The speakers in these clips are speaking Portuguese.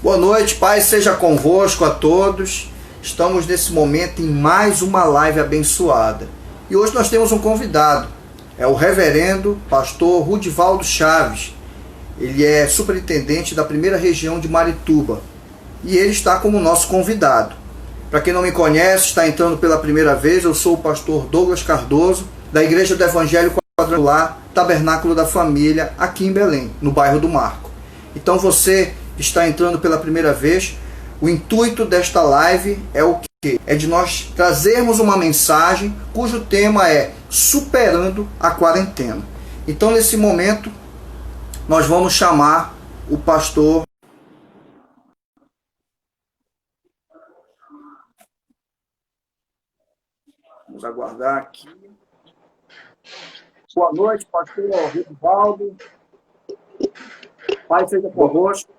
Boa noite, Pai, seja convosco a todos. Estamos nesse momento em mais uma live abençoada. E hoje nós temos um convidado, é o reverendo pastor Rudivaldo Chaves. Ele é superintendente da primeira região de Marituba e ele está como nosso convidado. Para quem não me conhece, está entrando pela primeira vez, eu sou o pastor Douglas Cardoso, da Igreja do Evangelho Quadrangular, Tabernáculo da Família, aqui em Belém, no bairro do Marco. Então você está entrando pela primeira vez, o intuito desta live é o quê? É de nós trazermos uma mensagem cujo tema é Superando a Quarentena. Então nesse momento nós vamos chamar o pastor. Vamos aguardar aqui. Boa noite, pastor Rudivaldo. Pai, seja convosco.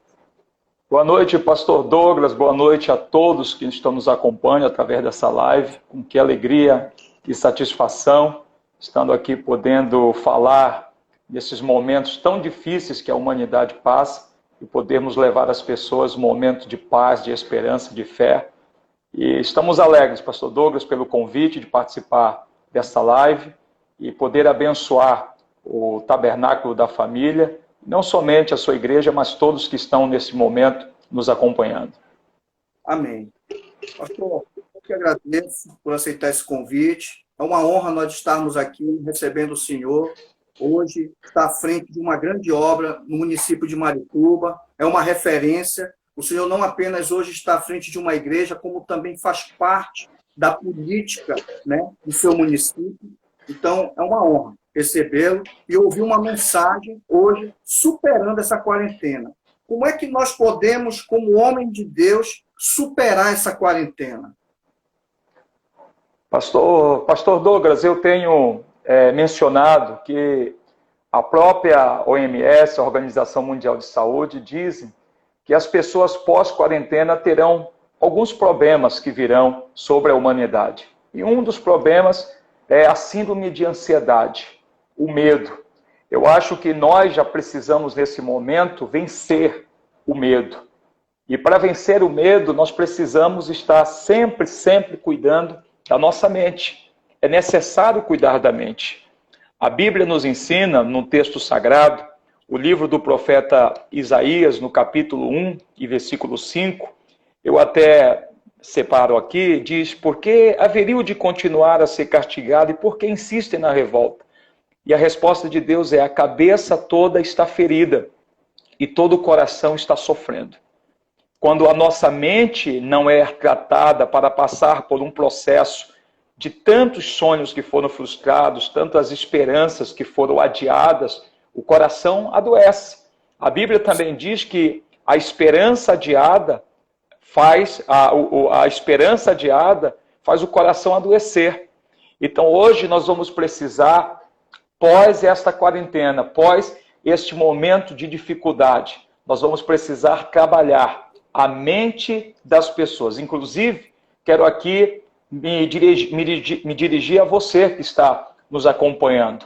Boa noite, pastor Douglas. Boa noite a todos que estão nos acompanhando através dessa live. Com que alegria e satisfação, estando aqui podendo falar nesses momentos tão difíceis que a humanidade passa e podermos levar às pessoas momentos de paz, de esperança, de fé. E estamos alegres, pastor Douglas, pelo convite de participar dessa live e poder abençoar o Tabernáculo da Família, não somente a sua igreja, mas todos que estão nesse momento nos acompanhando. Amém. Pastor, eu que agradeço por aceitar esse convite. É uma honra nós estarmos aqui recebendo o senhor. Hoje está à frente de uma grande obra no município de Marituba. É uma referência. O senhor não apenas hoje está à frente de uma igreja, como também faz parte da política, né, do seu município. Então, é uma honra recebê-lo e ouvir uma mensagem hoje superando essa quarentena. Como é que nós podemos, como homem de Deus, superar essa quarentena? Pastor Douglas, eu tenho mencionado que a própria OMS, a Organização Mundial de Saúde, dizem que as pessoas pós-quarentena terão alguns problemas que virão sobre a humanidade. E um dos problemas é a síndrome de ansiedade, o medo. Eu acho que nós já precisamos, nesse momento, vencer o medo. E para vencer o medo, nós precisamos estar sempre cuidando da nossa mente. É necessário cuidar da mente. A Bíblia nos ensina, no texto sagrado, o livro do profeta Isaías, no capítulo 1 e versículo 5, eu até separo aqui, diz: por que haveriam de continuar a ser castigado e por que insistem na revolta? E a resposta de Deus é: a cabeça toda está ferida e todo o coração está sofrendo. Quando a nossa mente não é tratada para passar por um processo de tantos sonhos que foram frustrados, tantas esperanças que foram adiadas, o coração adoece. A Bíblia também diz que a esperança adiada faz o coração adoecer. Então hoje nós vamos precisar, pós esta quarentena, pós este momento de dificuldade, nós vamos precisar trabalhar a mente das pessoas. Inclusive, quero aqui me dirigir a você que está nos acompanhando.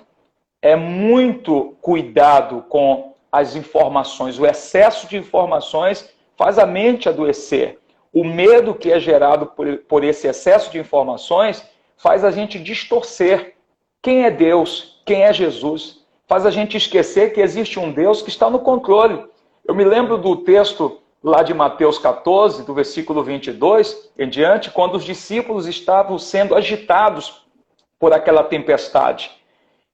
É muito cuidado com as informações. O excesso de informações faz a mente adoecer. O medo que é gerado por esse excesso de informações faz a gente distorcer quem é Deus, quem é Jesus. Faz a gente esquecer que existe um Deus que está no controle. Eu me lembro do texto lá de Mateus 14, do versículo 22 em diante, quando os discípulos estavam sendo agitados por aquela tempestade.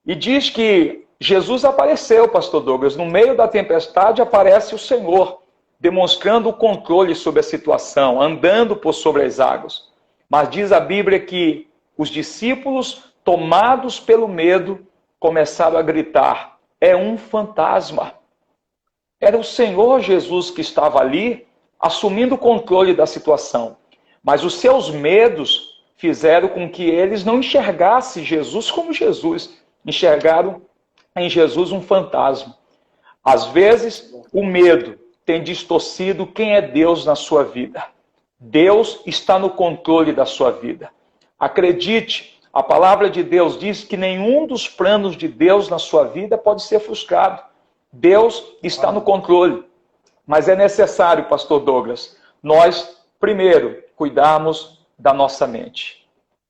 E diz que Jesus apareceu, pastor Douglas, no meio da tempestade aparece o Senhor, demonstrando o controle sobre a situação, andando por sobre as águas. Mas diz a Bíblia que os discípulos, tomados pelo medo, começaram a gritar: é um fantasma. Era o Senhor Jesus que estava ali, assumindo o controle da situação. Mas os seus medos fizeram com que eles não enxergassem Jesus como Jesus. Enxergaram em Jesus um fantasma. Às vezes, o medo tem distorcido quem é Deus na sua vida. Deus está no controle da sua vida. Acredite, a palavra de Deus diz que nenhum dos planos de Deus na sua vida pode ser frustrado. Deus está no controle. Mas é necessário, pastor Douglas, nós, primeiro, cuidarmos da nossa mente.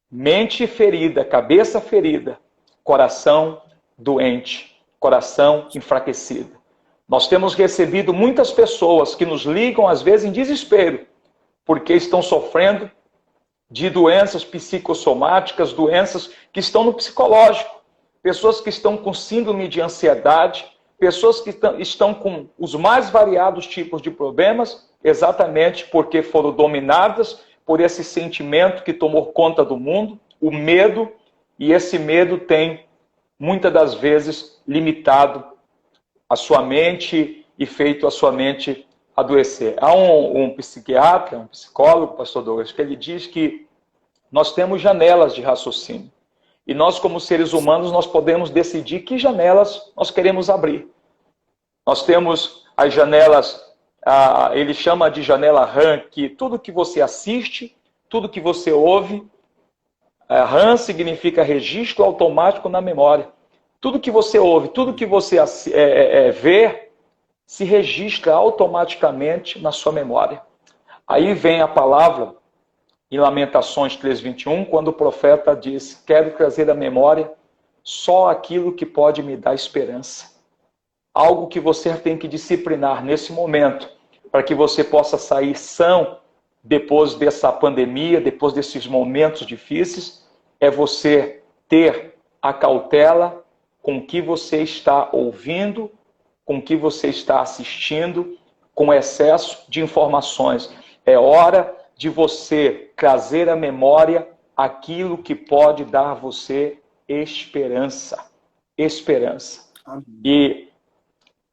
Mente ferida, cabeça ferida, coração doente, coração enfraquecido. Nós temos recebido muitas pessoas que nos ligam, às vezes, em desespero, porque estão sofrendo de doenças psicossomáticas, doenças que estão no psicológico, pessoas que estão com síndrome de ansiedade, pessoas que estão com os mais variados tipos de problemas, exatamente porque foram dominadas por esse sentimento que tomou conta do mundo, o medo, e esse medo tem, muitas das vezes, limitado a sua mente e feito a sua mente adoecer. Há um psiquiatra, um psicólogo, pastor Douglas, que ele diz que nós temos janelas de raciocínio. E nós, como seres humanos, nós podemos decidir que janelas nós queremos abrir. Nós temos as janelas, ele chama de janela RAM, que tudo que você assiste, tudo que você ouve, RAM significa registro automático na memória. Tudo que você ouve, tudo que você vê, se registra automaticamente na sua memória. Aí vem a palavra, em Lamentações 3:21, quando o profeta diz: quero trazer à memória só aquilo que pode me dar esperança. Algo que você tem que disciplinar nesse momento, para que você possa sair são depois dessa pandemia, depois desses momentos difíceis, é você ter a cautela com o que você está ouvindo, com o que você está assistindo, com excesso de informações. É hora de você trazer à memória aquilo que pode dar a você esperança. Esperança. Amém. E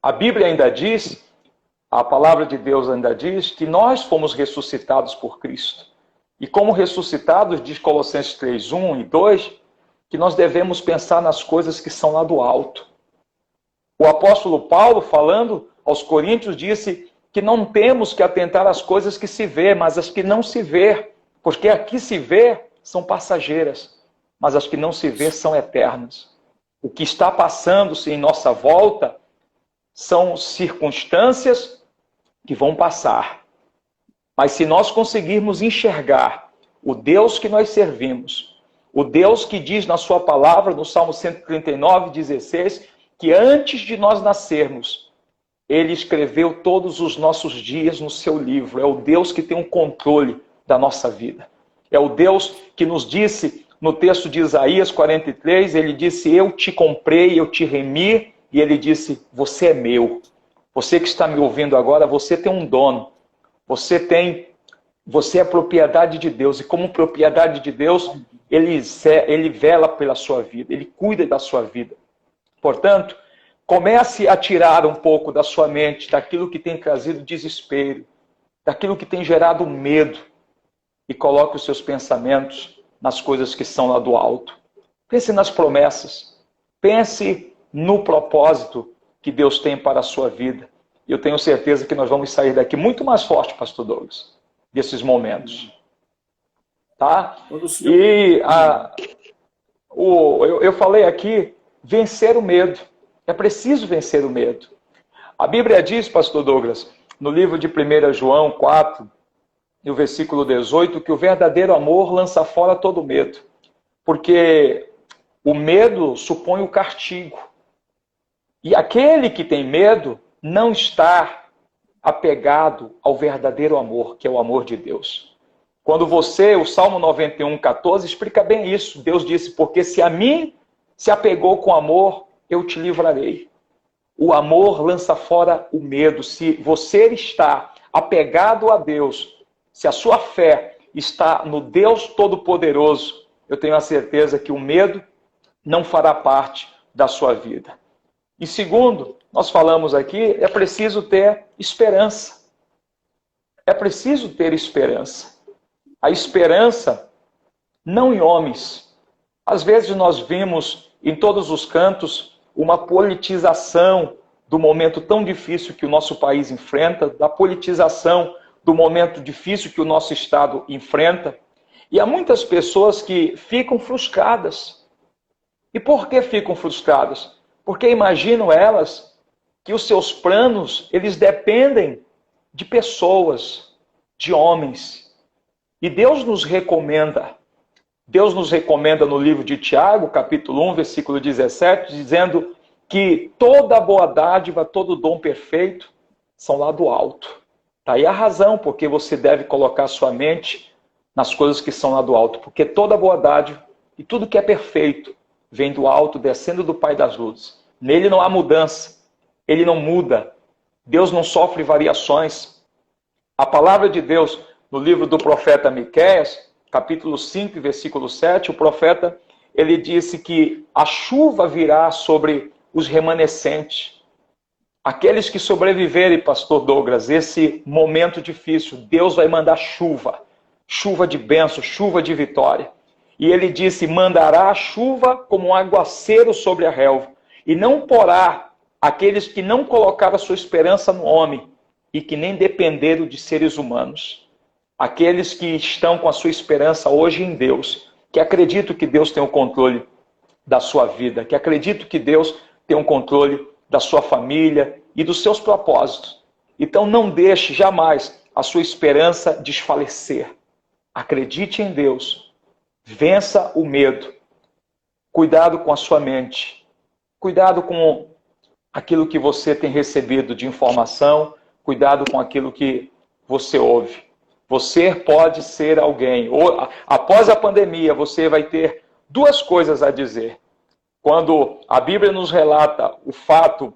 a Bíblia ainda diz, a palavra de Deus ainda diz, que nós fomos ressuscitados por Cristo. E como ressuscitados, diz Colossenses 3:1 e 2, que nós devemos pensar nas coisas que são lá do alto. O apóstolo Paulo, falando aos Coríntios, disse que não temos que atentar às coisas que se vê, mas as que não se vê. Porque as que se vê são passageiras, mas as que não se vê são eternas. O que está passando-se em nossa volta são circunstâncias que vão passar. Mas se nós conseguirmos enxergar o Deus que nós servimos, o Deus que diz na sua palavra, no Salmo 139:16, que antes de nós nascermos, Ele escreveu todos os nossos dias no seu livro. É o Deus que tem o controle da nossa vida. É o Deus que nos disse, no texto de Isaías 43, Ele disse: eu te comprei, eu te remi, e Ele disse: você é meu. Você que está me ouvindo agora, você tem um dono. Você é propriedade de Deus. E como propriedade de Deus, Ele vela pela sua vida. Ele cuida da sua vida. Portanto, comece a tirar um pouco da sua mente daquilo que tem trazido desespero, daquilo que tem gerado medo, e coloque os seus pensamentos nas coisas que são lá do alto. Pense nas promessas. Pense no propósito que Deus tem para a sua vida. E eu tenho certeza que nós vamos sair daqui muito mais forte, pastor Douglas, desses momentos. Tá? E eu falei aqui, vencer o medo. É preciso vencer o medo. A Bíblia diz, pastor Douglas, no livro de 1 João 4, no versículo 18, que o verdadeiro amor lança fora todo medo. Porque o medo supõe o castigo. E aquele que tem medo não está apegado ao verdadeiro amor, que é o amor de Deus. Quando o Salmo 91:14 explica bem isso. Deus disse: porque se a mim se apegou com amor, eu te livrarei. O amor lança fora o medo. Se você está apegado a Deus, se a sua fé está no Deus Todo-Poderoso, eu tenho a certeza que o medo não fará parte da sua vida. E segundo, nós falamos aqui, é preciso ter esperança. É preciso ter esperança. A esperança não em homens. Às vezes nós vimos em todos os cantos uma politização do momento tão difícil que o nosso país enfrenta, da politização do momento difícil que o nosso Estado enfrenta. E há muitas pessoas que ficam frustradas. E por que ficam frustradas? Porque imaginam elas que os seus planos, eles dependem de pessoas, de homens. E Deus nos recomenda no livro de Tiago, capítulo 1, versículo 17, dizendo que toda boa dádiva, todo dom perfeito são lá do alto. Está aí a razão porque você deve colocar sua mente nas coisas que são lá do alto. Porque toda boa dádiva e tudo que é perfeito vem do alto, descendo do Pai das luzes. Nele não há mudança. Ele não muda. Deus não sofre variações. A palavra de Deus, no livro do profeta Miqueias, capítulo 5, versículo 7, o profeta, ele disse que a chuva virá sobre os remanescentes. Aqueles que sobreviverem, pastor Douglas, esse momento difícil, Deus vai mandar chuva. Chuva de bênção, chuva de vitória. E ele disse, mandará a chuva como um aguaceiro sobre a relva. E não porá aqueles que não colocaram a sua esperança no homem e que nem dependeram de seres humanos. Aqueles que estão com a sua esperança hoje em Deus, que acreditam que Deus tem o controle da sua vida, que acreditam que Deus tem o controle da sua família e dos seus propósitos. Então não deixe jamais a sua esperança desfalecer. Acredite em Deus. Vença o medo. Cuidado com a sua mente. Cuidado com aquilo que você tem recebido de informação. Cuidado com aquilo que você ouve. Você pode ser alguém. Após a pandemia, você vai ter duas coisas a dizer. Quando a Bíblia nos relata o fato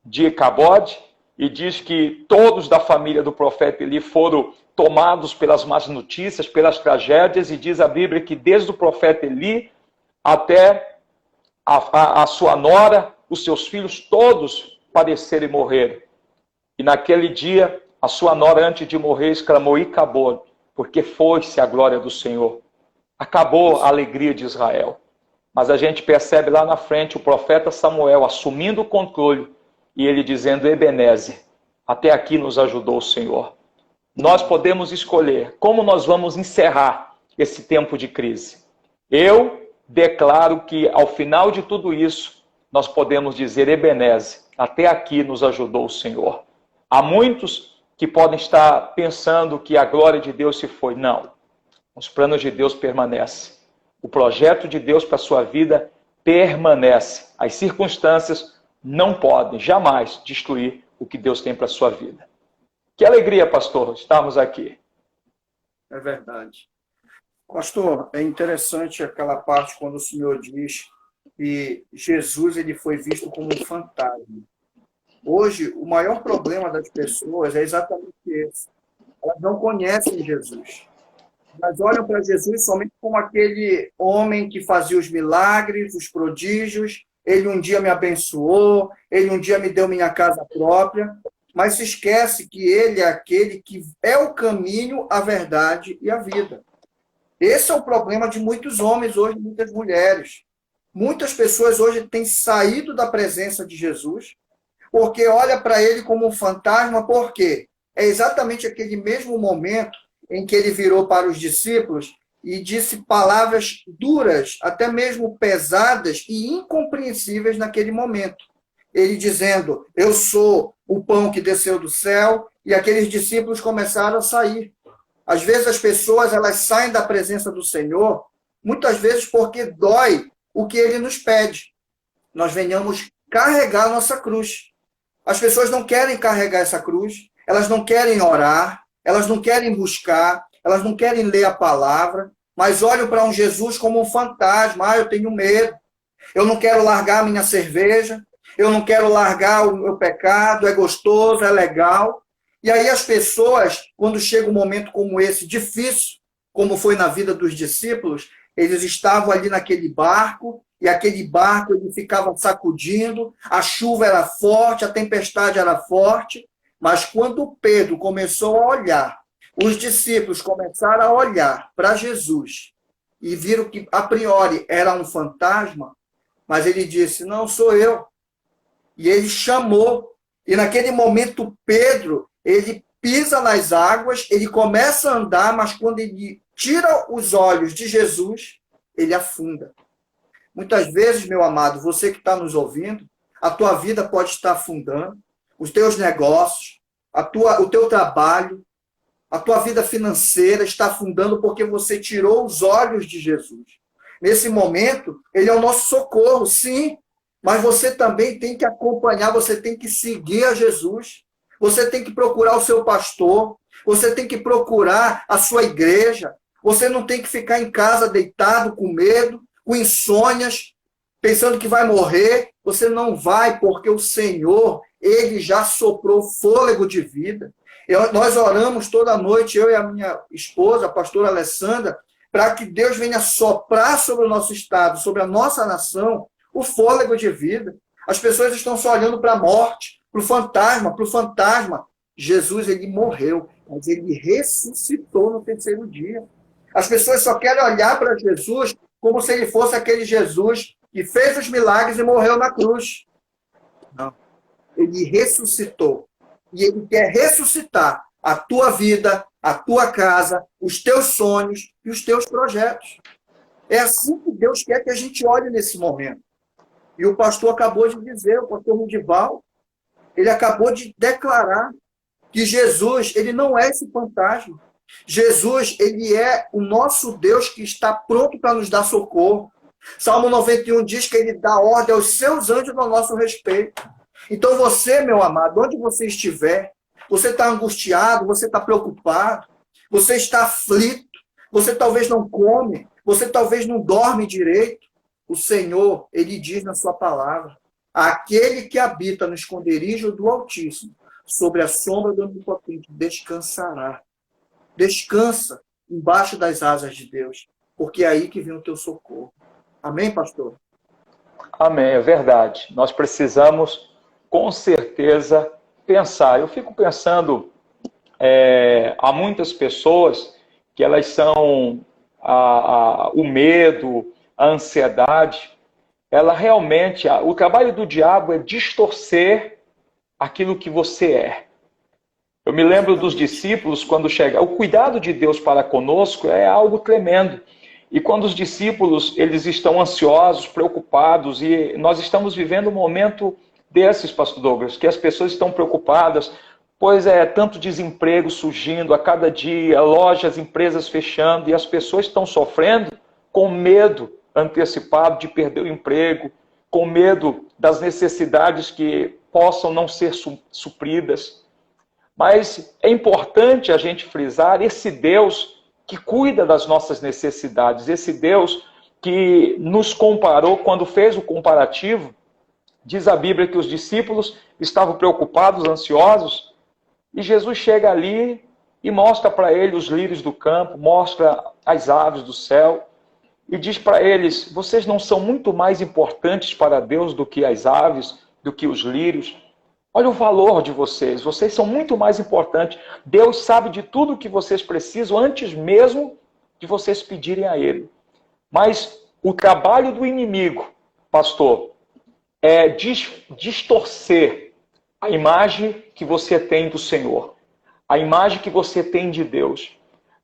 de Icabode e diz que todos da família do profeta Eli foram tomados pelas más notícias, pelas tragédias, e diz a Bíblia que desde o profeta Eli até a sua nora, os seus filhos, todos padeceram e morreram. E naquele dia, a sua nora, antes de morrer, exclamou, Icabode, porque foi-se a glória do Senhor. Acabou a alegria de Israel. Mas a gente percebe lá na frente o profeta Samuel assumindo o controle e ele dizendo, Ebenezer, até aqui nos ajudou o Senhor. Nós podemos escolher como nós vamos encerrar esse tempo de crise. Eu declaro que ao final de tudo isso, nós podemos dizer, Ebenezer, até aqui nos ajudou o Senhor. Há muitos que podem estar pensando que a glória de Deus se foi. Não. Os planos de Deus permanecem. O projeto de Deus para a sua vida permanece. As circunstâncias não podem jamais destruir o que Deus tem para a sua vida. Que alegria, pastor, estarmos aqui. É verdade. Pastor, é interessante aquela parte quando o senhor diz que Jesus ele foi visto como um fantasma. Hoje, o maior problema das pessoas é exatamente esse. Elas não conhecem Jesus. Elas olham para Jesus somente como aquele homem que fazia os milagres, os prodígios. Ele um dia me abençoou, ele um dia me deu minha casa própria, mas se esquece que ele é aquele que é o caminho, a verdade e a vida. Esse é o problema de muitos homens hoje, muitas mulheres. Muitas pessoas hoje têm saído da presença de Jesus, porque olha para ele como um fantasma, por quê? É exatamente aquele mesmo momento em que ele virou para os discípulos e disse palavras duras, até mesmo pesadas e incompreensíveis naquele momento. Ele dizendo, eu sou o pão que desceu do céu, e aqueles discípulos começaram a sair. Às vezes as pessoas elas saem da presença do Senhor, muitas vezes porque dói o que ele nos pede. Nós venhamos carregar a nossa cruz. As pessoas não querem carregar essa cruz, elas não querem orar, elas não querem buscar, elas não querem ler a palavra, mas olham para um Jesus como um fantasma. Ah, eu tenho medo, eu não quero largar a minha cerveja, eu não quero largar o meu pecado, é gostoso, é legal. E aí as pessoas, quando chega um momento como esse, difícil, como foi na vida dos discípulos, eles estavam ali naquele barco, e aquele barco ele ficava sacudindo, a chuva era forte, a tempestade era forte, mas quando Pedro começou a olhar, os discípulos começaram a olhar para Jesus e viram que a priori era um fantasma, mas ele disse, não sou eu. E ele chamou, e naquele momento Pedro, ele pisa nas águas, ele começa a andar, mas quando ele tira os olhos de Jesus, ele afunda. Muitas vezes, meu amado, você que está nos ouvindo, a tua vida pode estar afundando, os teus negócios, o teu trabalho, a tua vida financeira está afundando porque você tirou os olhos de Jesus. Nesse momento, ele é o nosso socorro, sim, mas você também tem que acompanhar, você tem que seguir a Jesus. Você tem que procurar o seu pastor, você tem que procurar a sua igreja. Você não tem que ficar em casa deitado com medo, com insônias, pensando que vai morrer. Você não vai, porque o Senhor, ele já soprou fôlego de vida. Nós oramos toda noite, eu e a minha esposa, a pastora Alessandra, para que Deus venha soprar sobre o nosso estado, sobre a nossa nação, o fôlego de vida. As pessoas estão só olhando para a morte, para o fantasma. Jesus, ele morreu, mas ele ressuscitou no terceiro dia. As pessoas só querem olhar para Jesus como se ele fosse aquele Jesus que fez os milagres e morreu na cruz. Não. Ele ressuscitou. E ele quer ressuscitar a tua vida, a tua casa, os teus sonhos e os teus projetos. É assim que Deus quer que a gente olhe nesse momento. E o pastor acabou de dizer, o pastor Rudival, ele acabou de declarar que Jesus, ele não é esse fantasma. Jesus, ele é o nosso Deus que está pronto para nos dar socorro. Salmo 91 diz que ele dá ordem aos seus anjos ao nosso respeito. Então você, meu amado, onde você estiver, você está angustiado, você está preocupado, você está aflito, você talvez não come, você talvez não dorme direito. O Senhor, ele diz na sua palavra, aquele que habita no esconderijo do Altíssimo, sobre a sombra do Onipotente, descansará. Descansa embaixo das asas de Deus, porque é aí que vem o teu socorro. Amém, pastor? Amém, é verdade. Nós precisamos, com certeza, pensar. Eu fico pensando, há muitas pessoas que elas são o medo, a ansiedade, ela realmente, o trabalho do diabo é distorcer aquilo que você é. Eu me lembro dos discípulos quando chega. O cuidado de Deus para conosco é algo tremendo. E quando os discípulos eles estão ansiosos, preocupados, e nós estamos vivendo um momento desses, pastor Douglas, que as pessoas estão preocupadas, pois é tanto desemprego surgindo a cada dia, lojas, empresas fechando, e as pessoas estão sofrendo com medo antecipado de perder o emprego, com medo das necessidades que possam não ser supridas. Mas é importante a gente frisar esse Deus que cuida das nossas necessidades, esse Deus que nos comparou, quando fez o comparativo, diz a Bíblia que os discípulos estavam preocupados, ansiosos, e Jesus chega ali e mostra para eles os lírios do campo, mostra as aves do céu, e diz para eles, vocês não são muito mais importantes para Deus do que as aves, do que os lírios? Olha o valor de vocês, vocês são muito mais importantes. Deus sabe de tudo o que vocês precisam antes mesmo de vocês pedirem a Ele. Mas o trabalho do inimigo, pastor, é distorcer a imagem que você tem do Senhor, a imagem que você tem de Deus.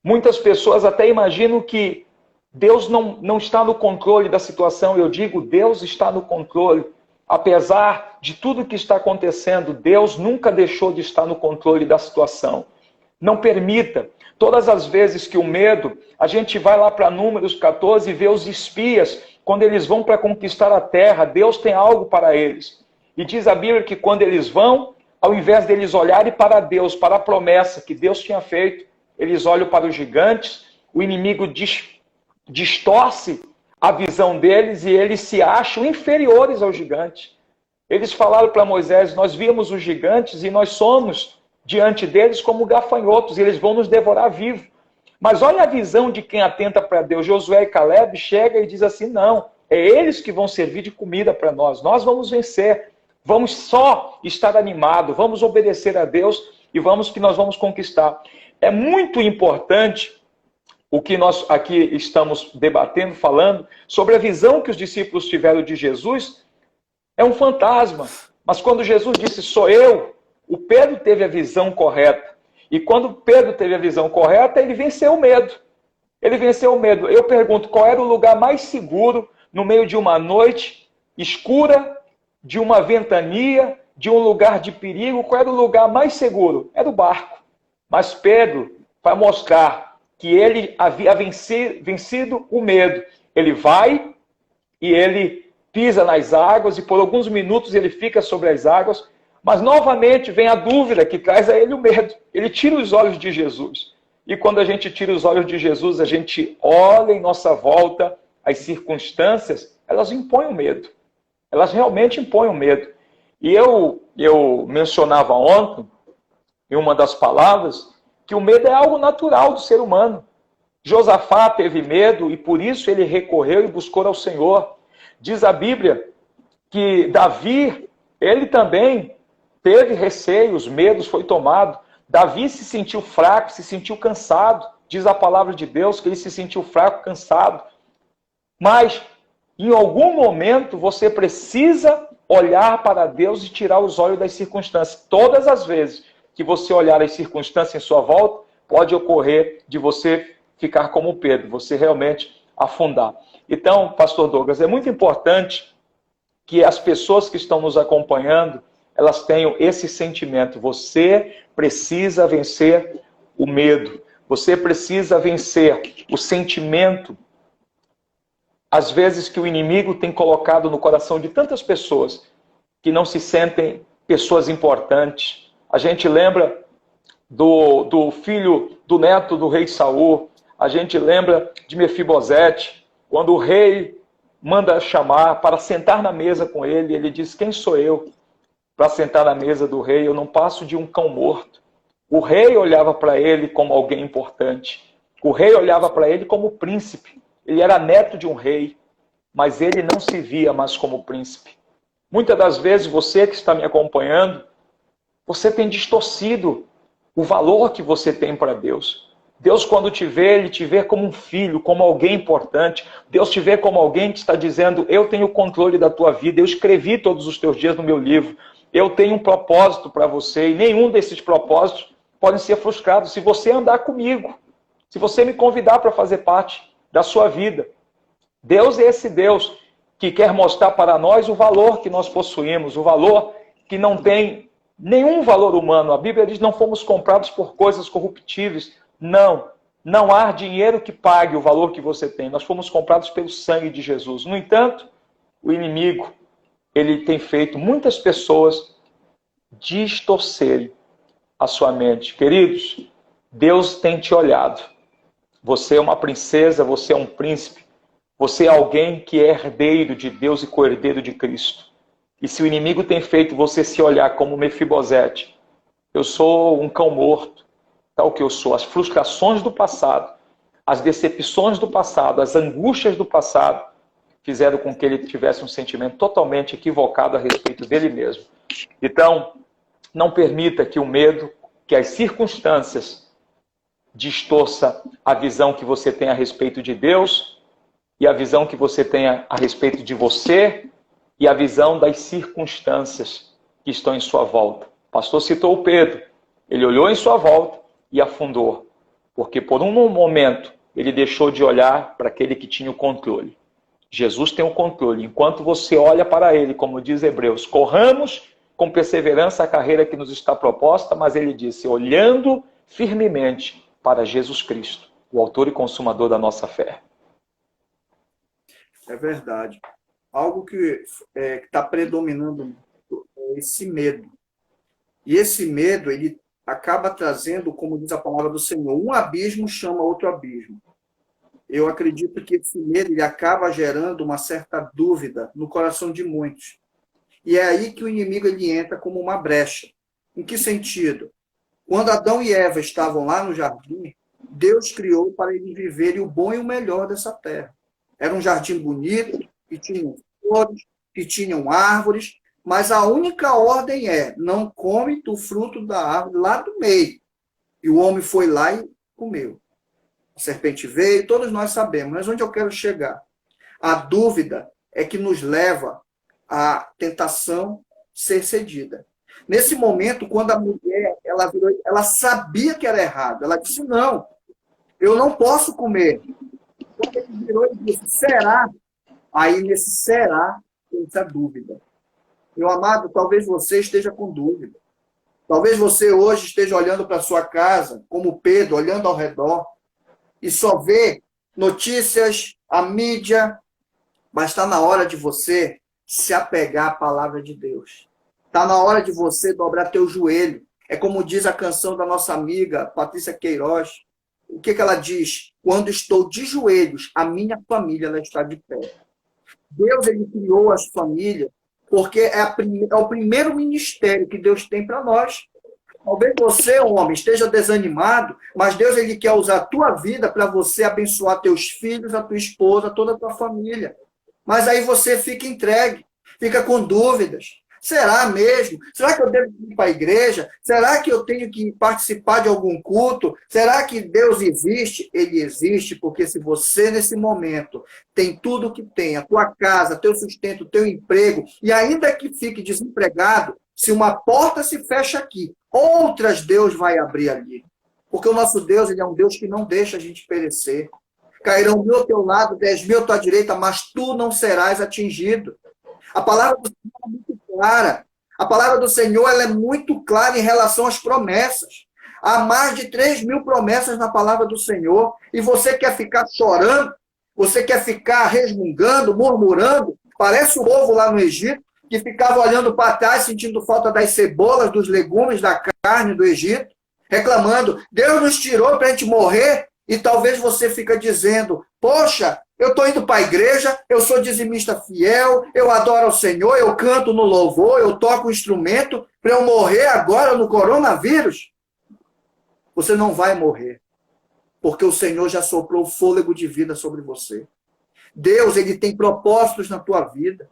Muitas pessoas até imaginam que Deus não está no controle da situação. Eu digo, Deus está no controle. Apesar de tudo que está acontecendo, Deus nunca deixou de estar no controle da situação. Não permita. Todas as vezes que o medo, a gente vai lá para Números 14 e vê os espias, quando eles vão para conquistar a terra, Deus tem algo para eles. E diz a Bíblia que quando eles vão, ao invés deles olharem para Deus, para a promessa que Deus tinha feito, eles olham para os gigantes, o inimigo distorce a visão deles e eles se acham inferiores aos gigantes. Eles falaram para Moisés, nós vimos os gigantes e nós somos diante deles como gafanhotos, e eles vão nos devorar vivos. Mas olha a visão de quem atenta para Deus. Josué e Caleb chega e diz assim, não, é eles que vão servir de comida para nós vamos vencer, vamos só estar animados, vamos obedecer a Deus e nós vamos conquistar. É muito importante o que nós aqui estamos debatendo, falando, sobre a visão que os discípulos tiveram de Jesus, é um fantasma. Mas quando Jesus disse, sou eu, o Pedro teve a visão correta. E quando Pedro teve a visão correta, ele venceu o medo. Ele venceu o medo. Eu pergunto, qual era o lugar mais seguro no meio de uma noite escura, de uma ventania, de um lugar de perigo, qual era o lugar mais seguro? Era o barco. Mas Pedro vai mostrar que ele havia vencido o medo. Ele vai e ele pisa nas águas e por alguns minutos ele fica sobre as águas, mas novamente vem a dúvida que traz a ele o medo. Ele tira os olhos de Jesus. E quando a gente tira os olhos de Jesus, a gente olha em nossa volta, as circunstâncias, elas impõem o medo. Elas realmente impõem o medo. E eu mencionava ontem, em uma das palavras, que o medo é algo natural do ser humano. Josafá teve medo e por isso ele recorreu e buscou ao Senhor. Diz a Bíblia que Davi, ele também teve receios, medos, foi tomado. Davi se sentiu fraco, se sentiu cansado. Diz a palavra de Deus que ele se sentiu fraco, cansado. Mas, em algum momento, você precisa olhar para Deus e tirar os olhos das circunstâncias. Todas as vezes que você olhar as circunstâncias em sua volta, pode ocorrer de você ficar como Pedro, você realmente afundar. Então, pastor Douglas, é muito importante que as pessoas que estão nos acompanhando, elas tenham esse sentimento. Você precisa vencer o medo. Você precisa vencer o sentimento, às vezes, que o inimigo tem colocado no coração de tantas pessoas que não se sentem pessoas importantes. A gente lembra do filho, do neto do rei Saul. A gente lembra de Mefibosete, quando o rei manda chamar para sentar na mesa com ele. Ele diz: quem sou eu para sentar na mesa do rei? Eu não passo de um cão morto. O rei olhava para ele como alguém importante. O rei olhava para ele como príncipe. Ele era neto de um rei, mas ele não se via mais como príncipe. Muitas das vezes, você que está me acompanhando, você tem distorcido o valor que você tem para Deus. Deus, quando te vê, Ele te vê como um filho, como alguém importante. Deus te vê como alguém que está dizendo: eu tenho o controle da tua vida, eu escrevi todos os teus dias no meu livro, eu tenho um propósito para você, e nenhum desses propósitos podem ser frustrados se você andar comigo, se você me convidar para fazer parte da sua vida. Deus é esse Deus que quer mostrar para nós o valor que nós possuímos, o valor que não tem nenhum valor humano. A Bíblia diz: não fomos comprados por coisas corruptíveis. Não há dinheiro que pague o valor que você tem. Nós fomos comprados pelo sangue de Jesus. No entanto, o inimigo, ele tem feito muitas pessoas distorcerem a sua mente. Queridos, Deus tem te olhado. Você é uma princesa, você é um príncipe. Você é alguém que é herdeiro de Deus e co-herdeiro de Cristo. E se o inimigo tem feito você se olhar como Mefibosete, eu sou um cão morto, tal que eu sou, as frustrações do passado, as decepções do passado, as angústias do passado, fizeram com que ele tivesse um sentimento totalmente equivocado a respeito dele mesmo. Então, não permita que o medo, que as circunstâncias distorça a visão que você tem a respeito de Deus e a visão que você tem a respeito de você e a visão das circunstâncias que estão em sua volta. O pastor citou o Pedro. Ele olhou em sua volta e afundou, porque por um momento ele deixou de olhar para aquele que tinha o controle. Jesus tem o controle. Enquanto você olha para ele, como diz Hebreus, corramos com perseverança a carreira que nos está proposta, mas ele disse, olhando firmemente para Jesus Cristo, o autor e consumador da nossa fé. É verdade. Algo que está predominando é esse medo. E esse medo, ele acaba trazendo, como diz a palavra do Senhor, um abismo chama outro abismo. Eu acredito que esse medo ele acaba gerando uma certa dúvida no coração de muitos. E é aí que o inimigo ele entra como uma brecha. Em que sentido? Quando Adão e Eva estavam lá no jardim, Deus criou para eles viverem o bom e o melhor dessa terra. Era um jardim bonito, que tinha flores, que tinham árvores, mas a única ordem é, não come do fruto da árvore lá do meio. E o homem foi lá e comeu. A serpente veio, todos nós sabemos, mas onde eu quero chegar? A dúvida é que nos leva à tentação ser cedida. Nesse momento, quando a mulher ela sabia que era errado, ela disse, não, eu não posso comer. Quando ele virou e disse, será? Aí, nesse será, tem essa dúvida. Meu amado, talvez você esteja com dúvida. Talvez você hoje esteja olhando para sua casa, como Pedro, olhando ao redor, e só vê notícias, a mídia, mas está na hora de você se apegar à palavra de Deus. Está na hora de você dobrar teu joelho. É como diz a canção da nossa amiga Patrícia Queiroz. O que ela diz? Quando estou de joelhos, a minha família ela está de pé. Deus ele criou as famílias porque é o primeiro ministério que Deus tem para nós. Talvez você, homem, esteja desanimado, mas Deus ele quer usar a tua vida para você abençoar teus filhos, a tua esposa, toda a tua família. Mas aí você fica entregue, fica com dúvidas. Será mesmo? Será que eu devo ir para a igreja? Será que eu tenho que participar de algum culto? Será que Deus existe? Ele existe, porque se você, nesse momento, tem tudo o que tem, a tua casa, teu sustento, teu emprego, e ainda que fique desempregado, se uma porta se fecha aqui, outras Deus vai abrir ali. Porque o nosso Deus, ele é um Deus que não deixa a gente perecer. Cairão 1.000 ao teu lado, 10.000 à tua direita, mas tu não serás atingido. A palavra do Senhor é muito clara. A palavra do Senhor ela é muito clara em relação às promessas. Há mais de 3.000 promessas na palavra do Senhor. E você quer ficar chorando? Você quer ficar resmungando, murmurando? Parece o povo lá no Egito, que ficava olhando para trás, sentindo falta das cebolas, dos legumes, da carne do Egito, reclamando, Deus nos tirou para a gente morrer, e talvez você fica dizendo, poxa, eu estou indo para a igreja, eu sou dizimista fiel, eu adoro ao Senhor, eu canto no louvor, eu toco o instrumento, para eu morrer agora no coronavírus? Você não vai morrer, porque o Senhor já soprou o fôlego de vida sobre você. Deus, ele tem propósitos na tua vida.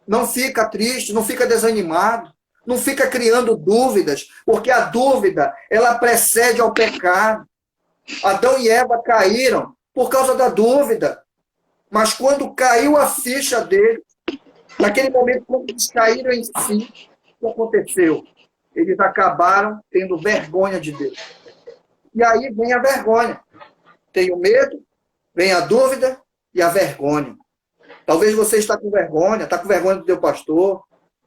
Não fica triste, não fica desanimado, não fica criando dúvidas, porque a dúvida, ela precede ao pecado. Adão e Eva caíram por causa da dúvida. Mas quando caiu a ficha deles, naquele momento, quando eles caíram em si, o que aconteceu? Eles acabaram tendo vergonha de Deus. E aí vem a vergonha. Tem o medo, vem a dúvida e a vergonha. Talvez você está com vergonha do teu pastor.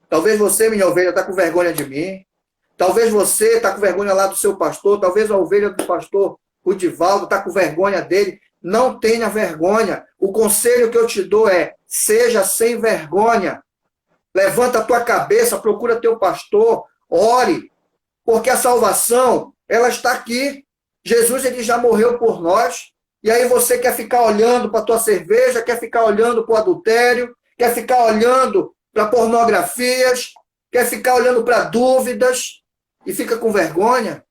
Talvez você, minha ovelha, está com vergonha de mim. Talvez você está com vergonha lá do seu pastor. Talvez a ovelha do pastor Rudivaldo está com vergonha dele. Não tenha vergonha. O conselho que eu te dou é, seja sem vergonha. Levanta a tua cabeça, procura teu pastor, ore. Porque a salvação, ela está aqui. Jesus, ele já morreu por nós. E aí você quer ficar olhando para a tua cerveja, quer ficar olhando para o adultério, quer ficar olhando para pornografias, quer ficar olhando para dúvidas e fica com vergonha?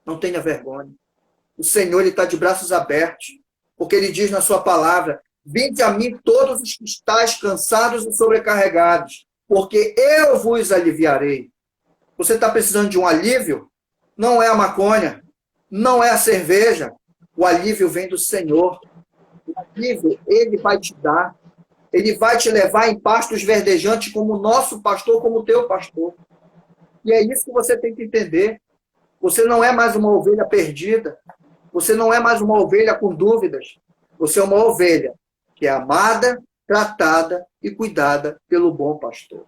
Não tenha vergonha. O Senhor está de braços abertos, porque Ele diz na sua palavra, vinde a mim todos os que estáis cansados e sobrecarregados, porque eu vos aliviarei. Você está precisando de um alívio? Não é a maconha, não é a cerveja. O alívio vem do Senhor. O alívio, Ele vai te dar. Ele vai te levar em pastos verdejantes como o nosso pastor, como o teu pastor. E é isso que você tem que entender. Você não é mais uma ovelha perdida. Você não é mais uma ovelha com dúvidas. Você é uma ovelha que é amada, tratada e cuidada pelo bom pastor.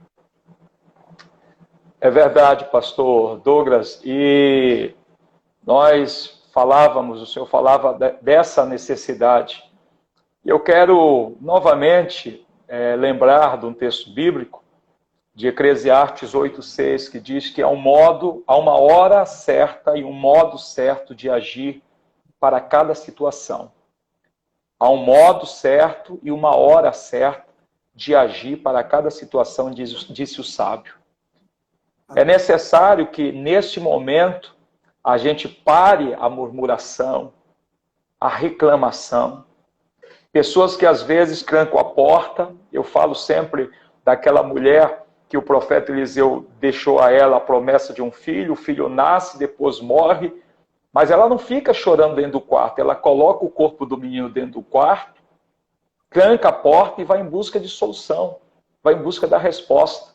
É verdade, pastor Douglas. E nós falávamos, o senhor falava dessa necessidade. Eu quero novamente lembrar de um texto bíblico de Eclesiastes 8:6, que diz que há uma hora certa e um modo certo de agir para cada situação. Há um modo certo e uma hora certa de agir para cada situação, disse o sábio. É necessário que, neste momento, a gente pare a murmuração, a reclamação. Pessoas que às vezes trancam a porta, eu falo sempre daquela mulher que o profeta Eliseu deixou a ela a promessa de um filho, o filho nasce, depois morre, mas ela não fica chorando dentro do quarto, ela coloca o corpo do menino dentro do quarto, tranca a porta e vai em busca de solução, vai em busca da resposta.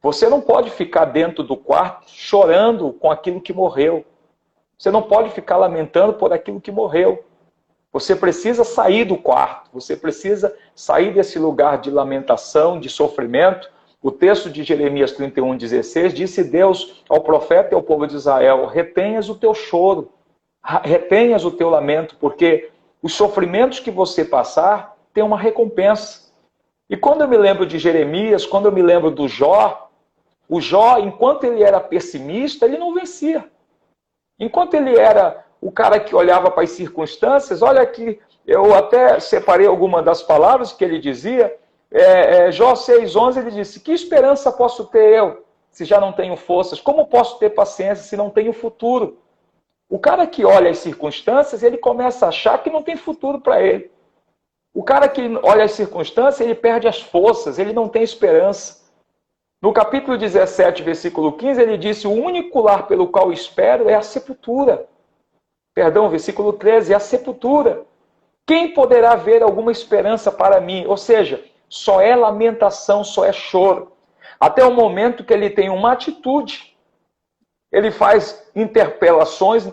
Você não pode ficar dentro do quarto chorando com aquilo que morreu. Você não pode ficar lamentando por aquilo que morreu. Você precisa sair do quarto, você precisa sair desse lugar de lamentação, de sofrimento O texto de Jeremias 31:16 disse Deus ao profeta e ao povo de Israel: retenhas o teu choro, retenhas o teu lamento, porque os sofrimentos que você passar têm uma recompensa. E quando eu me lembro de Jeremias, quando eu me lembro do Jó, o Jó, enquanto ele era pessimista, ele não vencia. Enquanto ele era o cara que olhava para as circunstâncias, olha aqui, eu até separei algumas das palavras que ele dizia. Jó 6:11, ele disse: que esperança posso ter eu, se já não tenho forças? Como posso ter paciência se não tenho futuro? O cara que olha as circunstâncias, ele começa a achar que não tem futuro para ele. O cara que olha as circunstâncias, ele perde as forças, ele não tem esperança. No capítulo 17, versículo 15, ele disse: o único lar pelo qual espero é a sepultura. Perdão, versículo 13, é a sepultura. Quem poderá ver alguma esperança para mim? Ou seja, só é lamentação, só é choro. Até o momento que ele tem uma atitude. Ele faz interrogações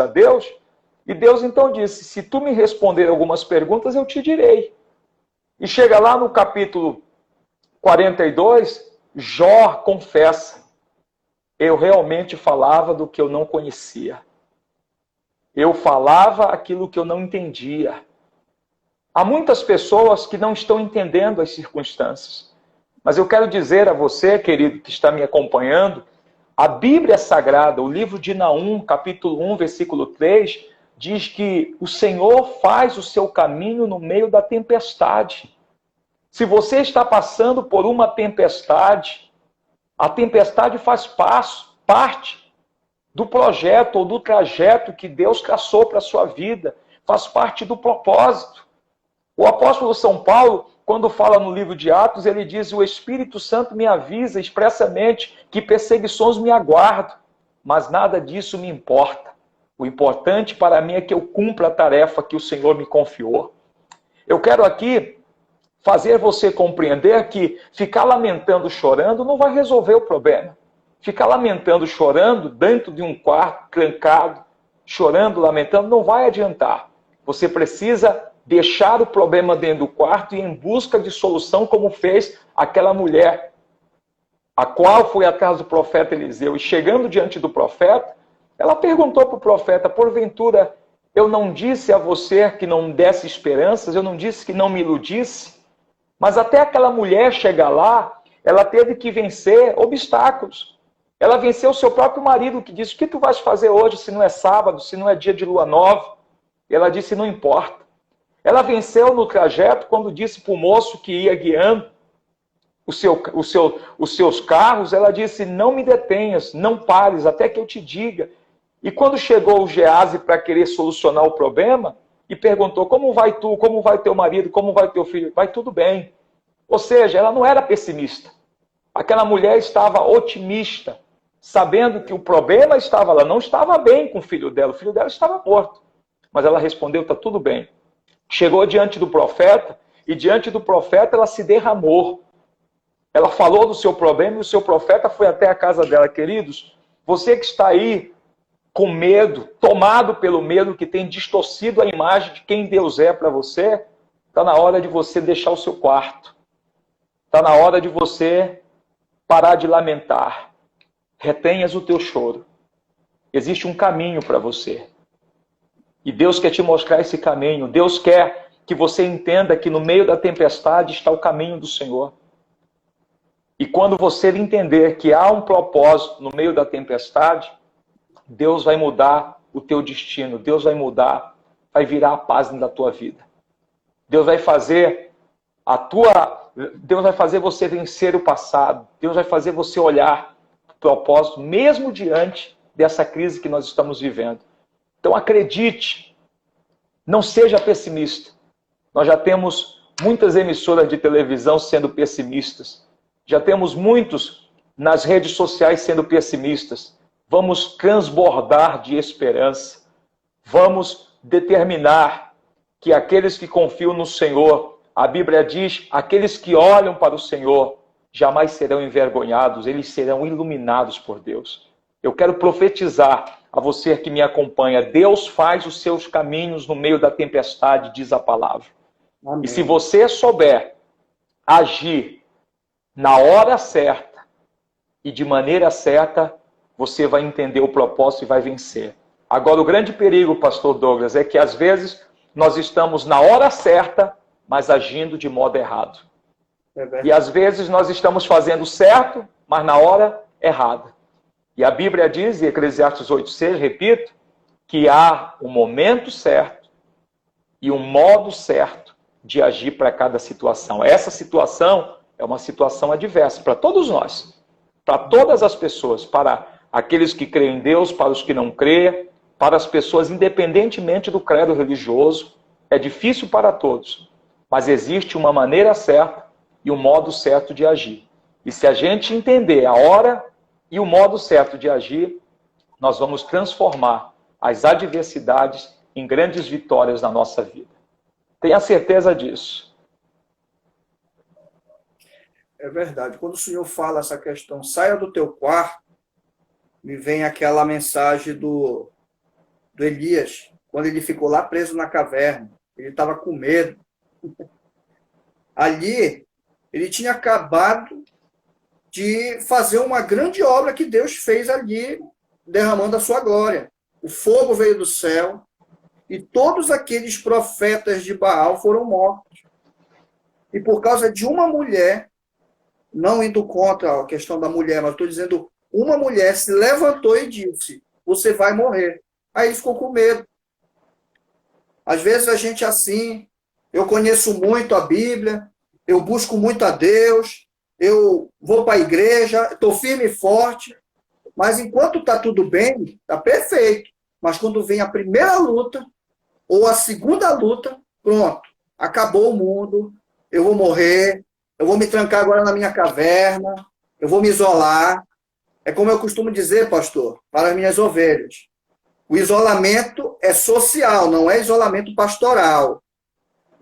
a Deus, e Deus então disse: se tu me responder algumas perguntas, eu te direi. E chega lá no capítulo 42, Jó confessa: eu realmente falava do que eu não conhecia. Eu falava aquilo que eu não entendia. Há muitas pessoas que não estão entendendo as circunstâncias. Mas eu quero dizer a você, querido, que está me acompanhando, a Bíblia Sagrada, o livro de Naum, capítulo 1, versículo 3, diz que o Senhor faz o seu caminho no meio da tempestade. Se você está passando por uma tempestade, a tempestade faz parte do projeto ou do trajeto que Deus traçou para a sua vida, faz parte do propósito. O apóstolo São Paulo, quando fala no livro de Atos, ele diz: o Espírito Santo me avisa expressamente que perseguições me aguardam, mas nada disso me importa. O importante para mim é que eu cumpra a tarefa que o Senhor me confiou. Eu quero aqui fazer você compreender que ficar lamentando, chorando, não vai resolver o problema. Ficar lamentando, chorando, dentro de um quarto, trancado, chorando, lamentando, não vai adiantar. Você precisa deixar o problema dentro do quarto e ir em busca de solução, como fez aquela mulher, a qual foi atrás do profeta Eliseu. E chegando diante do profeta, ela perguntou para o profeta: porventura, eu não disse a você que não desse esperanças? Eu não disse que não me iludisse? Mas até aquela mulher chegar lá, ela teve que vencer obstáculos. Ela venceu o seu próprio marido, que disse: o que tu vais fazer hoje se não é sábado, se não é dia de lua nova? E ela disse: não importa. Ela venceu no trajeto quando disse para o moço que ia guiando os seus carros, ela disse: não me detenhas, não pares, até que eu te diga. E quando chegou o Geazi para querer solucionar o problema, e perguntou: como vai tu, como vai teu marido, como vai teu filho? Vai tudo bem. Ou seja, ela não era pessimista. Aquela mulher estava otimista, sabendo que o problema estava lá, não estava bem com o filho dela estava morto. Mas ela respondeu: está tudo bem. Chegou diante do profeta, e diante do profeta ela se derramou. Ela falou do seu problema, e o seu profeta foi até a casa dela. Queridos, você que está aí com medo, tomado pelo medo que tem distorcido a imagem de quem Deus é para você, está na hora de você deixar o seu quarto. Está na hora de você parar de lamentar. Retenhas o teu choro. Existe um caminho para você. E Deus quer te mostrar esse caminho. Deus quer que você entenda que no meio da tempestade está o caminho do Senhor. E quando você entender que há um propósito no meio da tempestade, Deus vai mudar o teu destino. Deus vai mudar, vai virar a paz da tua vida. Deus vai fazer Deus vai fazer você vencer o passado. Deus vai fazer você olhar o propósito, mesmo diante dessa crise que nós estamos vivendo. Então acredite, não seja pessimista. Nós já temos muitas emissoras de televisão sendo pessimistas. Já temos muitos nas redes sociais sendo pessimistas. Vamos transbordar de esperança. Vamos determinar que aqueles que confiam no Senhor, a Bíblia diz, aqueles que olham para o Senhor, jamais serão envergonhados, eles serão iluminados por Deus. Eu quero profetizar a você que me acompanha: Deus faz os seus caminhos no meio da tempestade, diz a palavra. Amém. E se você souber agir na hora certa e de maneira certa, você vai entender o propósito e vai vencer. Agora, o grande perigo, pastor Douglas, é que às vezes nós estamos na hora certa, mas agindo de modo errado. E às vezes nós estamos fazendo certo, mas na hora errada. E a Bíblia diz, em Eclesiastes 8,6, repito, que há um momento certo e um modo certo de agir para cada situação. Essa situação é uma situação adversa para todos nós, para todas as pessoas, para aqueles que creem em Deus, para os que não creem, para as pessoas independentemente do credo religioso. É difícil para todos, mas existe uma maneira certa e um modo certo de agir. E se a gente entender a hora e o modo certo de agir, nós vamos transformar as adversidades em grandes vitórias na nossa vida. Tenha certeza disso. É verdade. Quando o Senhor fala essa questão, saia do teu quarto, me vem aquela mensagem do Elias, quando ele ficou lá preso na caverna. Ele estava com medo. Ali, ele tinha acabado de fazer uma grande obra que Deus fez ali, derramando a sua glória. O fogo veio do céu e todos aqueles profetas de Baal foram mortos. E por causa de uma mulher, não indo contra a questão da mulher, mas estou dizendo, uma mulher se levantou e disse, você vai morrer. Aí ele ficou com medo. Às vezes a gente é assim, eu conheço muito a Bíblia, eu busco muito a Deus, eu vou para a igreja, estou firme e forte, mas enquanto está tudo bem, está perfeito. Mas quando vem a primeira luta, ou a segunda luta, pronto, acabou o mundo, eu vou morrer, eu vou me trancar agora na minha caverna, eu vou me isolar. É como eu costumo dizer, pastor, para as minhas ovelhas. O isolamento é social, não é isolamento pastoral.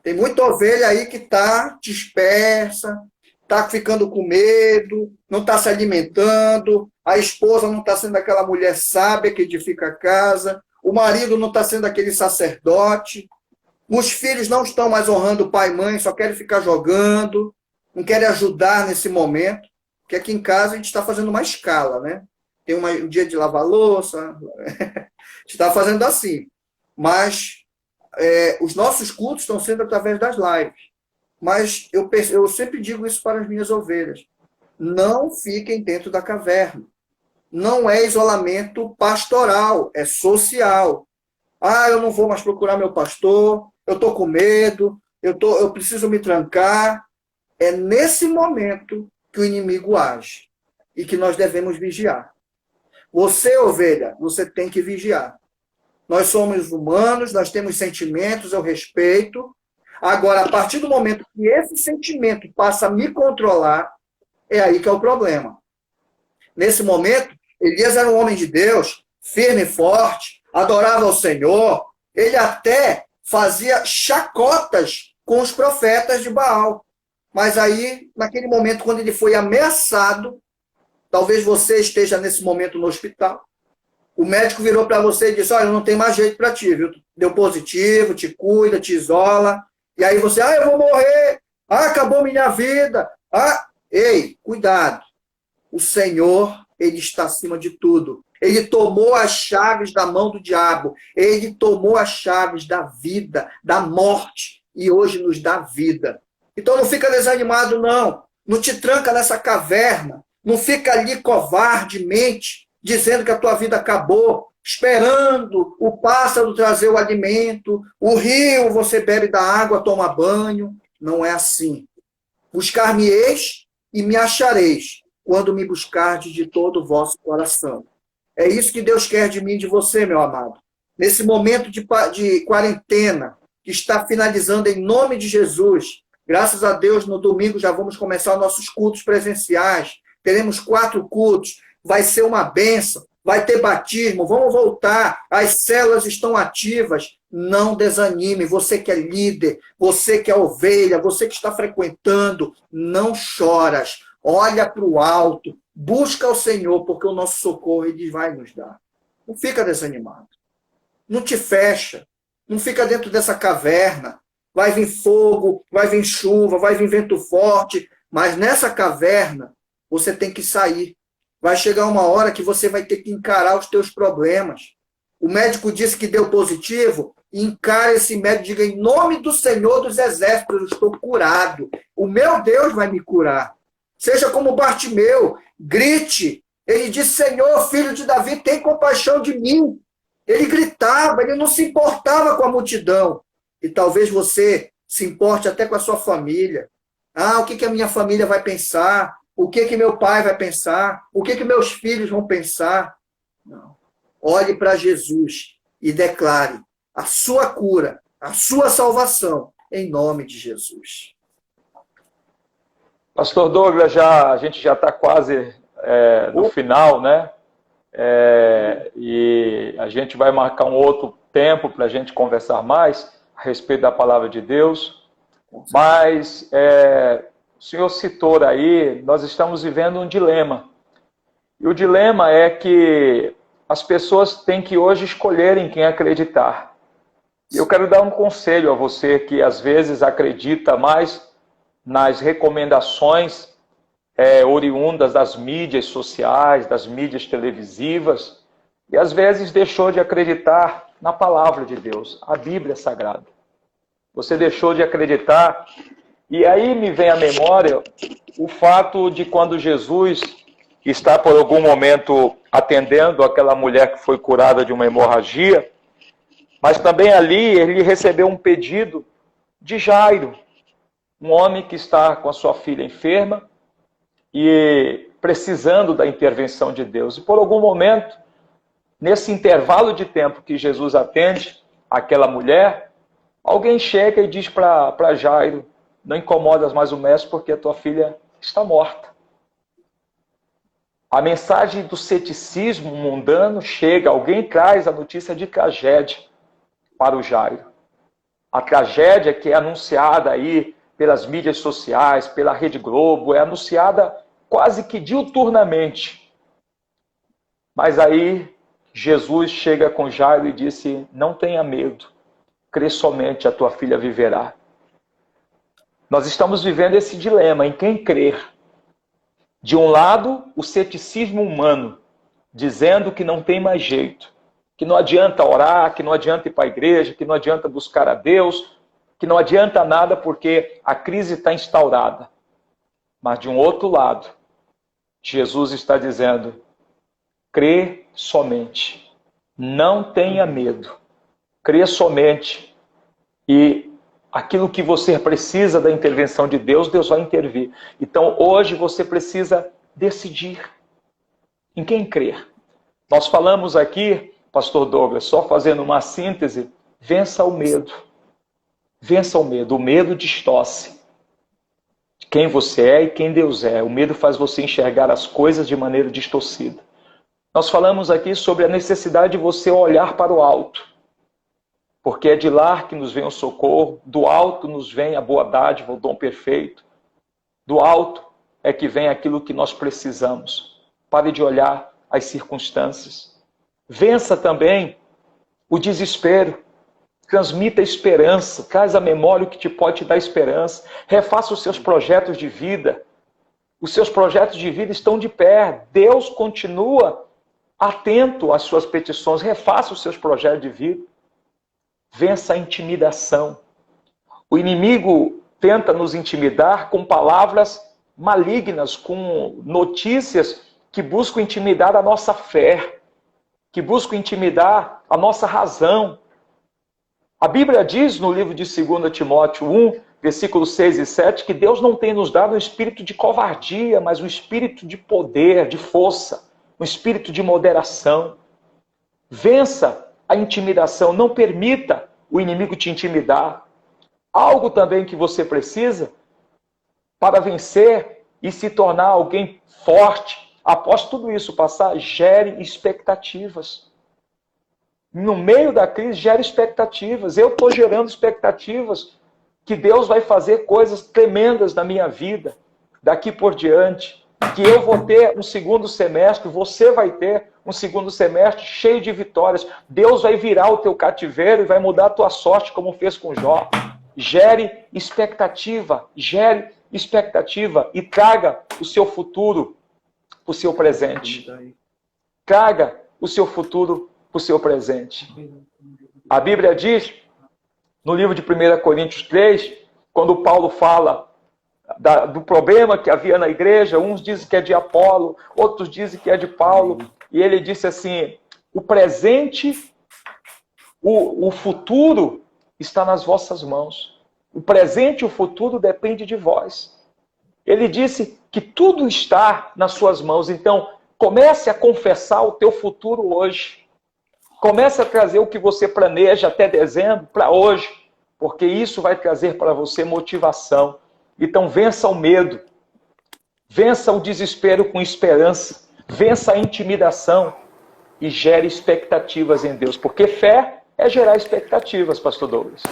Tem muita ovelha aí que está dispersa, está ficando com medo, não está se alimentando, a esposa não está sendo aquela mulher sábia que edifica a casa, o marido não está sendo aquele sacerdote, os filhos não estão mais honrando pai e mãe, só querem ficar jogando, não querem ajudar nesse momento, porque aqui em casa a gente está fazendo uma escala, né? Tem um dia de lavar louça, a gente está fazendo assim, mas os nossos cultos estão sendo através das lives. Mas eu sempre digo isso para as minhas ovelhas. Não fiquem dentro da caverna. Não é isolamento pastoral, é social. Ah, eu não vou mais procurar meu pastor, eu estou com medo, eu preciso me trancar. É nesse momento que o inimigo age e que nós devemos vigiar. Você, ovelha, você tem que vigiar. Nós somos humanos, nós temos sentimentos, eu respeito. Agora, a partir do momento que esse sentimento passa a me controlar, é aí que é o problema. Nesse momento, Elias era um homem de Deus, firme e forte, adorava ao Senhor. Ele até fazia chacotas com os profetas de Baal. Mas aí, naquele momento, quando ele foi ameaçado, talvez você esteja nesse momento no hospital, o médico virou para você e disse, olha, não tem mais jeito para ti, viu? Deu positivo, te cuida, te isola. E aí você, eu vou morrer, acabou minha vida. Ei, cuidado. O Senhor, Ele está acima de tudo. Ele tomou as chaves da mão do diabo. Ele tomou as chaves da vida, da morte, e hoje nos dá vida. Então não fica desanimado, não. Não te tranca nessa caverna. Não fica ali covardemente, dizendo que a tua vida acabou, esperando o pássaro trazer o alimento, o rio, você bebe da água, toma banho. Não é assim. Buscar-me-eis e me achareis, quando me buscardes de todo o vosso coração. É isso que Deus quer de mim e de você, meu amado. Nesse momento de quarentena, que está finalizando em nome de Jesus, graças a Deus, no domingo já vamos começar nossos cultos presenciais. Teremos 4 cultos, vai ser uma bênção, vai ter batismo, vamos voltar, as células estão ativas. Não desanime, você que é líder, você que é ovelha, você que está frequentando, não choras, olha para o alto, busca o Senhor, porque o nosso socorro Ele vai nos dar. Não fica desanimado, não te fecha, não fica dentro dessa caverna, vai vir fogo, vai vir chuva, vai vir vento forte, Mas nessa caverna, você tem que sair. Vai chegar uma hora que você vai ter que encarar os teus problemas. O médico disse que deu positivo, encare esse médico, diga, em nome do Senhor dos Exércitos, eu estou curado. O meu Deus vai me curar. Seja como Bartimeu, grite. Ele disse, Senhor, filho de Davi, tem compaixão de mim. Ele gritava, ele não se importava com a multidão. E talvez você se importe até com a sua família. O que a minha família vai pensar? O que meu pai vai pensar? O que meus filhos vão pensar? Não. Olhe para Jesus e declare a sua cura, a sua salvação, em nome de Jesus. Pastor Douglas, a gente já está quase no final, né? E a gente vai marcar um outro tempo para a gente conversar mais a respeito da palavra de Deus. Mas o senhor citou aí, nós estamos vivendo um dilema. E o dilema é que as pessoas têm que hoje escolherem quem acreditar. E eu quero dar um conselho a você que às vezes acredita mais nas recomendações oriundas das mídias sociais, das mídias televisivas, e às vezes deixou de acreditar na palavra de Deus, a Bíblia Sagrada. Você deixou de acreditar, e aí me vem à memória o fato de quando Jesus está por algum momento atendendo aquela mulher que foi curada de uma hemorragia, mas também ali ele recebeu um pedido de Jairo, um homem que está com a sua filha enferma e precisando da intervenção de Deus. E por algum momento, nesse intervalo de tempo que Jesus atende aquela mulher, alguém chega e diz para Jairo, não incomodas mais o mestre porque a tua filha está morta. A mensagem do ceticismo mundano chega, alguém traz a notícia de tragédia para o Jairo. A tragédia que é anunciada aí pelas mídias sociais, pela Rede Globo, é anunciada quase que diuturnamente. Mas aí Jesus chega com Jairo e disse, não tenha medo, crê somente, a tua filha viverá. Nós estamos vivendo esse dilema em quem crer. De um lado, o ceticismo humano, dizendo que não tem mais jeito, que não adianta orar, que não adianta ir para a igreja, que não adianta buscar a Deus, que não adianta nada porque a crise está instaurada. Mas de um outro lado, Jesus está dizendo, crê somente, não tenha medo, crê somente e aquilo que você precisa da intervenção de Deus, Deus vai intervir. Então hoje você precisa decidir em quem crer. Nós falamos aqui, Pastor Douglas, só fazendo uma síntese, vença o medo. Vença o medo distorce quem você é e quem Deus é. O medo faz você enxergar as coisas de maneira distorcida. Nós falamos aqui sobre a necessidade de você olhar para o alto, porque é de lá que nos vem o socorro, do alto nos vem a boa dádiva, o dom perfeito. Do alto é que vem aquilo que nós precisamos. Pare de olhar as circunstâncias. Vença também o desespero. Transmita esperança, traz à memória o que te pode te dar esperança. Refaça os seus projetos de vida. Os seus projetos de vida estão de pé. Deus continua atento às suas petições. Refaça os seus projetos de vida. Vença a intimidação. O inimigo tenta nos intimidar com palavras malignas, com notícias que buscam intimidar a nossa fé, que buscam intimidar a nossa razão. A Bíblia diz no livro de 2 Timóteo 1, versículos 6 e 7, que Deus não tem nos dado um espírito de covardia, mas um espírito de poder, de força, um espírito de moderação. Vença a intimidação, não permita o inimigo te intimidar. Algo também que você precisa para vencer e se tornar alguém forte, após tudo isso passar, gere expectativas. No meio da crise, gere expectativas. Eu estou gerando expectativas que Deus vai fazer coisas tremendas na minha vida, daqui por diante. Que eu vou ter um segundo semestre, você vai ter um segundo semestre cheio de vitórias. Deus vai virar o teu cativeiro e vai mudar a tua sorte, como fez com Jó. Gere expectativa, gere expectativa e traga o seu futuro para o seu presente. Traga o seu futuro para o seu presente. A Bíblia diz, no livro de 1 Coríntios 3, quando Paulo fala do problema que havia na igreja, uns dizem que é de Apolo, outros dizem que é de Paulo, e ele disse assim, o presente, o futuro está nas vossas mãos. O presente e o futuro depende de vós. Ele disse que tudo está nas suas mãos, então comece a confessar o teu futuro hoje. Comece a trazer o que você planeja até dezembro para hoje, porque isso vai trazer para você motivação. Então vença o medo, vença o desespero com esperança, vença a intimidação e gere expectativas em Deus, porque fé é gerar expectativas, pastor Douglas.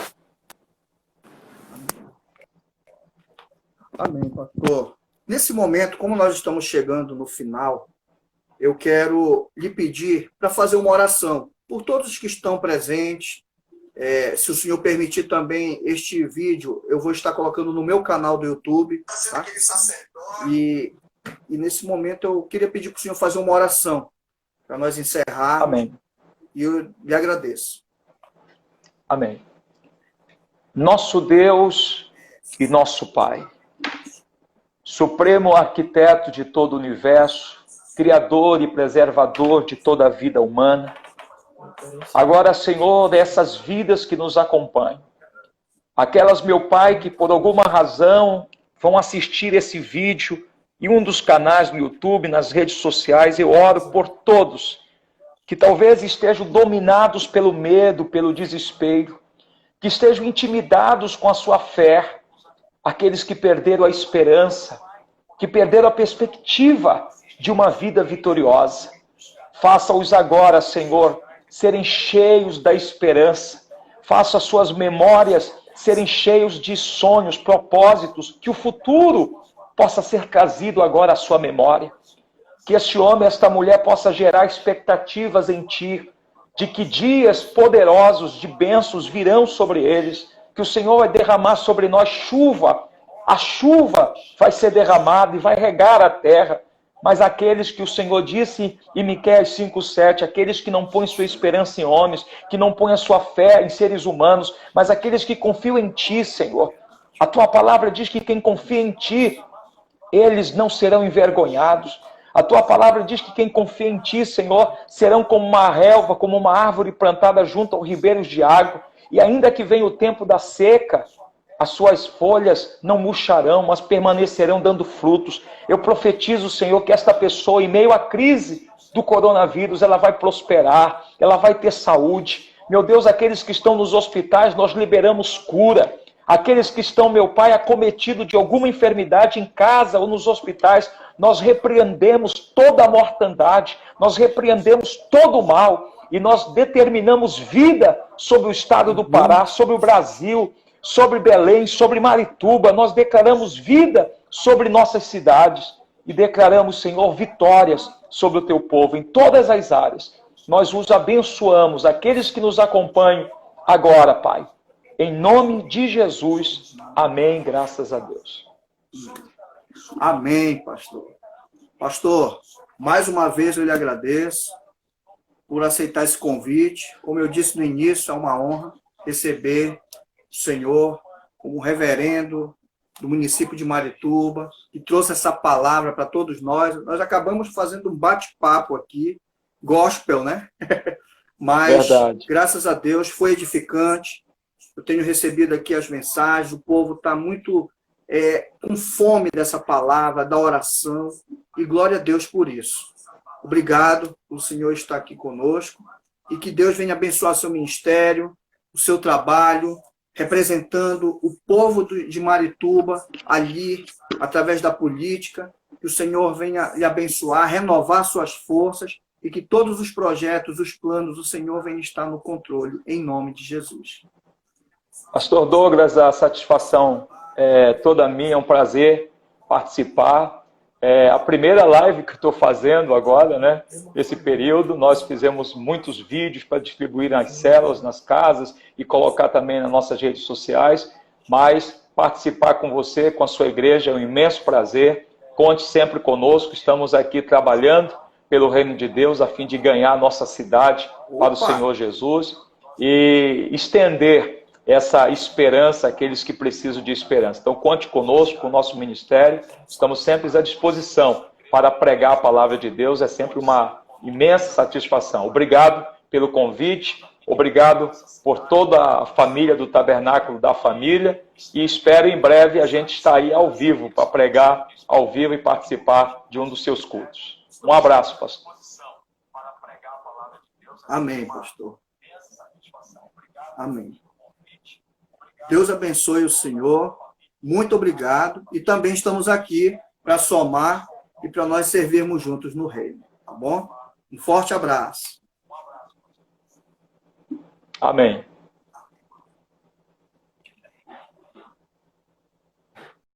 Amém, pastor. Nesse momento, como nós estamos chegando no final, eu quero lhe pedir para fazer uma oração por todos que estão presentes. Se o senhor permitir também, este vídeo eu vou estar colocando no meu canal do YouTube. Tá? E nesse momento eu queria pedir para o senhor fazer uma oração para nós encerrarmos. Amém. E eu lhe agradeço. Amém. Nosso Deus e nosso Pai, Supremo Arquiteto de todo o universo, Criador e Preservador de toda a vida humana, agora, Senhor, dessas vidas que nos acompanham, aquelas, meu Pai, que por alguma razão vão assistir esse vídeo em um dos canais no YouTube, nas redes sociais, eu oro por todos que talvez estejam dominados pelo medo, pelo desespero, que estejam intimidados com a sua fé, aqueles que perderam a esperança, que perderam a perspectiva de uma vida vitoriosa. Faça-os agora, Senhor, serem cheios da esperança. Faça as suas memórias serem cheios de sonhos, propósitos, que o futuro possa ser trazido agora à sua memória. Que este homem, esta mulher possa gerar expectativas em ti, de que dias poderosos de bênçãos virão sobre eles, que o Senhor vai derramar sobre nós chuva, a chuva vai ser derramada e vai regar a terra, mas aqueles que o Senhor disse em Miqueias 5:7, aqueles que não põem sua esperança em homens, que não põem a sua fé em seres humanos, mas aqueles que confiam em ti, Senhor. A tua palavra diz que quem confia em ti, eles não serão envergonhados. A tua palavra diz que quem confia em ti, Senhor, serão como uma relva, como uma árvore plantada junto aos ribeiros de água. E ainda que venha o tempo da seca, as suas folhas não murcharão, mas permanecerão dando frutos. Eu profetizo, Senhor, que esta pessoa, em meio à crise do coronavírus, ela vai prosperar, ela vai ter saúde. Meu Deus, aqueles que estão nos hospitais, nós liberamos cura. Aqueles que estão, meu Pai, acometidos de alguma enfermidade em casa ou nos hospitais, nós repreendemos toda a mortandade, nós repreendemos todo o mal e nós determinamos vida sobre o estado do Pará, sobre o Brasil, sobre Belém, sobre Marituba. Nós declaramos vida sobre nossas cidades e declaramos, Senhor, vitórias sobre o teu povo em todas as áreas. Nós os abençoamos, aqueles que nos acompanham agora, Pai. Em nome de Jesus, amém, graças a Deus. Amém, pastor. Pastor, mais uma vez eu lhe agradeço por aceitar esse convite. Como eu disse no início, é uma honra receber o senhor como reverendo do município de Marituba, que trouxe essa palavra para todos nós. Nós acabamos fazendo um bate-papo aqui, gospel, né? Mas, verdade, graças a Deus, foi edificante. Eu tenho recebido aqui as mensagens, o povo está muito com fome dessa palavra, da oração, e glória a Deus por isso. Obrigado, o Senhor está aqui conosco, e que Deus venha abençoar seu ministério, o seu trabalho, representando o povo de Marituba ali, através da política, que o Senhor venha lhe abençoar, renovar suas forças, e que todos os projetos, os planos, o Senhor venha estar no controle, em nome de Jesus. Pastor Douglas, a satisfação é toda minha, é um prazer participar. É a primeira live que estou fazendo agora, né? Nesse período, nós fizemos muitos vídeos para distribuir nas células, nas casas e colocar também nas nossas redes sociais, mas participar com você, com a sua igreja, é um imenso prazer. Conte sempre conosco, estamos aqui trabalhando pelo reino de Deus, a fim de ganhar a nossa cidade para o Senhor Jesus e estender essa esperança àqueles que precisam de esperança. Então, conte conosco, com o nosso ministério, estamos sempre à disposição para pregar a palavra de Deus, é sempre uma imensa satisfação. Obrigado pelo convite, obrigado por toda a família do Tabernáculo da Família e espero em breve a gente estar aí ao vivo, para pregar ao vivo e participar de um dos seus cultos. Um abraço, pastor. Amém, pastor. Amém. Deus abençoe o senhor. Muito obrigado. E também estamos aqui para somar e para nós servirmos juntos no reino. Tá bom? Um forte abraço. Amém.